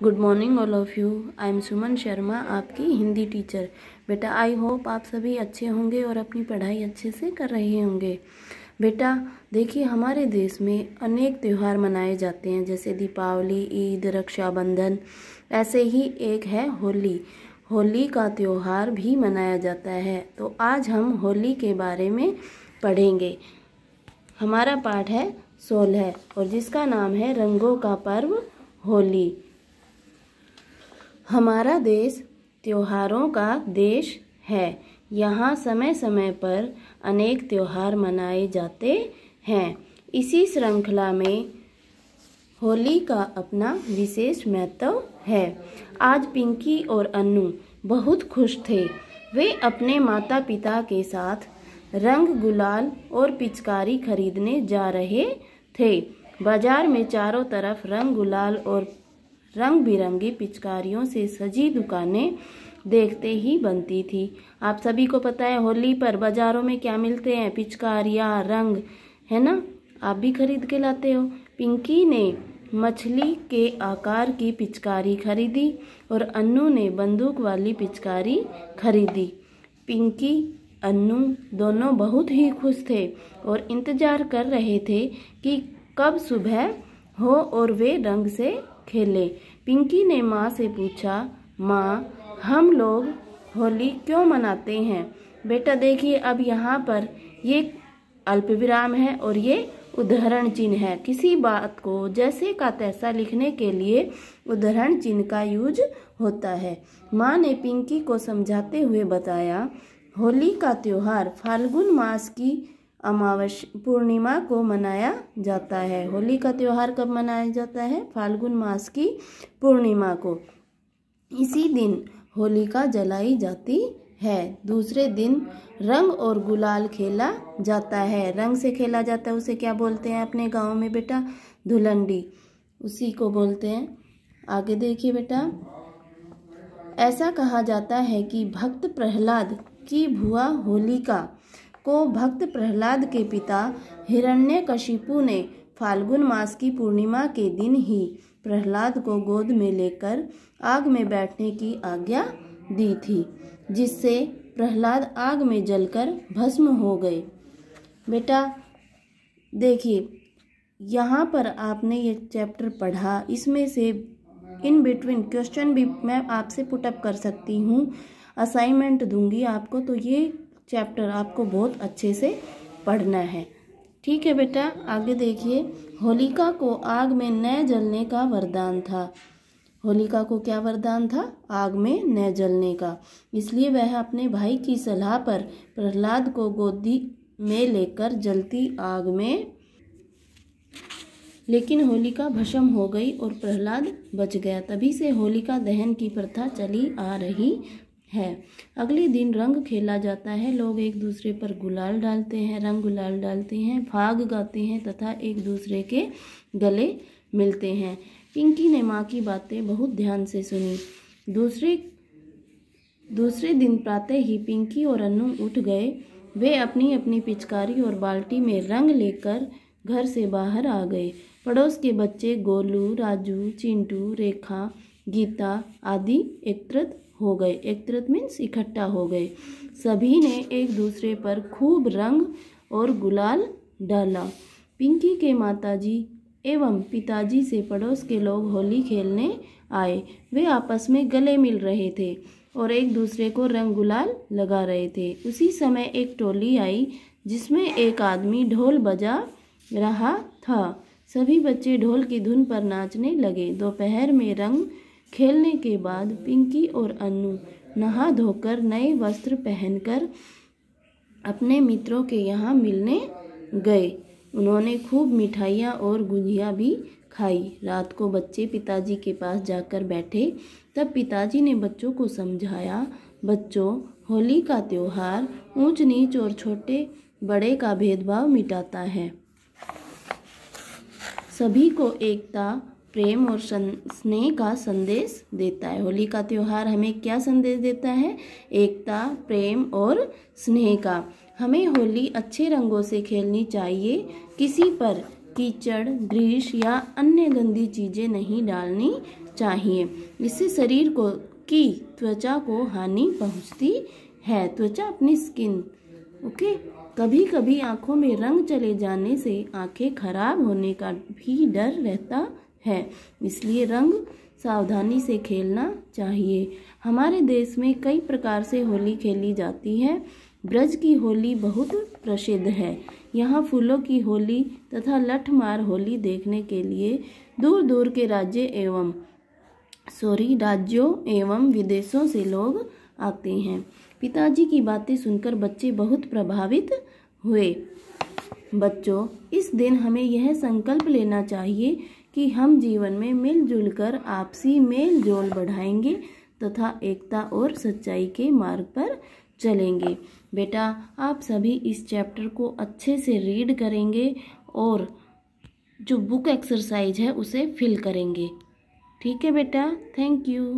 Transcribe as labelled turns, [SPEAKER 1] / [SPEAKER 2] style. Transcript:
[SPEAKER 1] Good morning all of you. I am Suman Sharma, आपकी Hindi teacher. बेटा I hope आप सभी अच्छे होंगे और अपनी पढ़ाई अच्छे से कर रहे होंगे। बेटा देखिए, हमारे देश में अनेक त्यौहार मनाए जाते हैं, जैसे दीपावली, ईद, रक्षाबंधन। ऐसे ही एक है होली। होली का त्यौहार भी मनाया जाता है। तो आज हम होली के बारे में पढ़ेंगे। हमारा पाठ है 16 और जिसका नाम है रंगों का पर्व होली। हमारा देश त्योहारों का देश है। यहाँ समय समय पर अनेक त्योहार मनाए जाते हैं। इसी श्रृंखला में होली का अपना विशेष महत्व है। आज पिंकी और अन्नू बहुत खुश थे। वे अपने माता पिता के साथ रंग, गुलाल और पिचकारी खरीदने जा रहे थे। बाजार में चारों तरफ रंग, गुलाल और रंग बिरंगी पिचकारियों से सजी दुकानें देखते ही बनती थी। आप सभी को पता है होली पर बाजारों में क्या मिलते हैं? पिचकारियाँ, रंग, है ना? आप भी खरीद के लाते हो। पिंकी ने मछली के आकार की पिचकारी खरीदी और अन्नू ने बंदूक वाली पिचकारी खरीदी। पिंकी, अन्नू दोनों बहुत ही खुश थे और इंतजार कर रहे थे कि कब सुबह हो और वे रंग से खेले। पिंकी ने माँ से पूछा, माँ हम लोग होली क्यों मनाते हैं? बेटा देखिए, अब यहाँ पर ये अल्पविराम है और ये उद्धरण चिन्ह है। किसी बात को जैसे का तैसा लिखने के लिए उद्धरण चिन्ह का यूज होता है। माँ ने पिंकी को समझाते हुए बताया, होली का त्योहार फाल्गुन मास की अमावस्या पूर्णिमा को मनाया जाता है। होली का त्योहार कब मनाया जाता है? फाल्गुन मास की पूर्णिमा को। इसी दिन होलिका जलाई जाती है। दूसरे दिन रंग और गुलाल खेला जाता है। रंग से खेला जाता है, उसे क्या बोलते हैं अपने गांव में बेटा? धुलंडी, उसी को बोलते हैं। आगे देखिए बेटा, ऐसा कहा जाता है कि भक्त प्रहलाद की भुआ होलिका को भक्त प्रहलाद के पिता हिरण्यकशिपु ने फाल्गुन मास की पूर्णिमा के दिन ही प्रहलाद को गोद में लेकर आग में बैठने की आज्ञा दी थी, जिससे प्रहलाद आग में जलकर भस्म हो गए। बेटा देखिए, यहाँ पर आपने ये चैप्टर पढ़ा, इसमें से इन बिटवीन क्वेश्चन भी मैं आपसे पुटअप कर सकती हूँ, असाइनमेंट दूंगी आपको। तो ये चैप्टर आपको बहुत अच्छे से पढ़ना है, ठीक है बेटा? आगे देखिए, होलिका को आग में न जलने का वरदान था। होलिका को क्या वरदान था? आग में न जलने का। इसलिए वह अपने भाई की सलाह पर प्रहलाद को गोदी में लेकर जलती आग में, लेकिन होलिका भस्म हो गई और प्रहलाद बच गया। तभी से होलिका दहन की प्रथा चली आ रही है। अगले दिन रंग खेला जाता है। लोग एक दूसरे पर गुलाल डालते हैं, रंग गुलाल डालते हैं, फाग गाते हैं तथा एक दूसरे के गले मिलते हैं। पिंकी ने माँ की बातें बहुत ध्यान से सुनी। दूसरे दिन प्रातः ही पिंकी और अन्नू उठ गए। वे अपनी अपनी पिचकारी और बाल्टी में रंग लेकर घर से बाहर आ गए। पड़ोस के बच्चे गोलू, राजू, चिंटू, रेखा, गीता आदि एकत्रित हो गए। एकत्रित मीन्स इकट्ठा हो गए। सभी ने एक दूसरे पर खूब रंग और गुलाल डाला। पिंकी के माताजी एवं पिताजी से पड़ोस के लोग होली खेलने आए। वे आपस में गले मिल रहे थे और एक दूसरे को रंग गुलाल लगा रहे थे। उसी समय एक टोली आई जिसमें एक आदमी ढोल बजा रहा था। सभी बच्चे ढोल की धुन पर नाचने लगे। दोपहर में रंग खेलने के बाद पिंकी और अन्नू नहा धोकर नए वस्त्र पहनकर अपने मित्रों के यहाँ मिलने गए। उन्होंने खूब मिठाइयाँ और गुजिया भी खाई। रात को बच्चे पिताजी के पास जाकर बैठे। तब पिताजी ने बच्चों को समझाया, बच्चों, होली का त्योहार ऊंच नीच और छोटे बड़े का भेदभाव मिटाता है। सभी को एकता, प्रेम और स्नेह का संदेश देता है। होली का त्योहार हमें क्या संदेश देता है? एकता, प्रेम और स्नेह का। हमें होली अच्छे रंगों से खेलनी चाहिए। किसी पर कीचड़, ग्रीस या अन्य गंदी चीज़ें नहीं डालनी चाहिए। इससे शरीर को की त्वचा को हानि पहुंचती है। त्वचा अपनी स्किन ओके। कभी कभी आँखों में रंग चले जाने से आँखें खराब होने का भी डर रहता है, इसलिए रंग सावधानी से खेलना चाहिए। हमारे देश में कई प्रकार से होली खेली जाती है। ब्रज की होली बहुत प्रसिद्ध है। यहाँ फूलों की होली तथा लठमार होली देखने के लिए दूर दूर के राज्यों एवं विदेशों से लोग आते हैं। पिताजी की बातें सुनकर बच्चे बहुत प्रभावित हुए। बच्चों, इस दिन हमें यह संकल्प लेना चाहिए कि हम जीवन में मिलजुल कर आपसी मेल जोल बढ़ाएंगे तथा एकता और सच्चाई के मार्ग पर चलेंगे। बेटा, आप सभी इस चैप्टर को अच्छे से रीड करेंगे और जो बुक एक्सरसाइज है उसे फिल करेंगे। ठीक है बेटा, थैंक यू।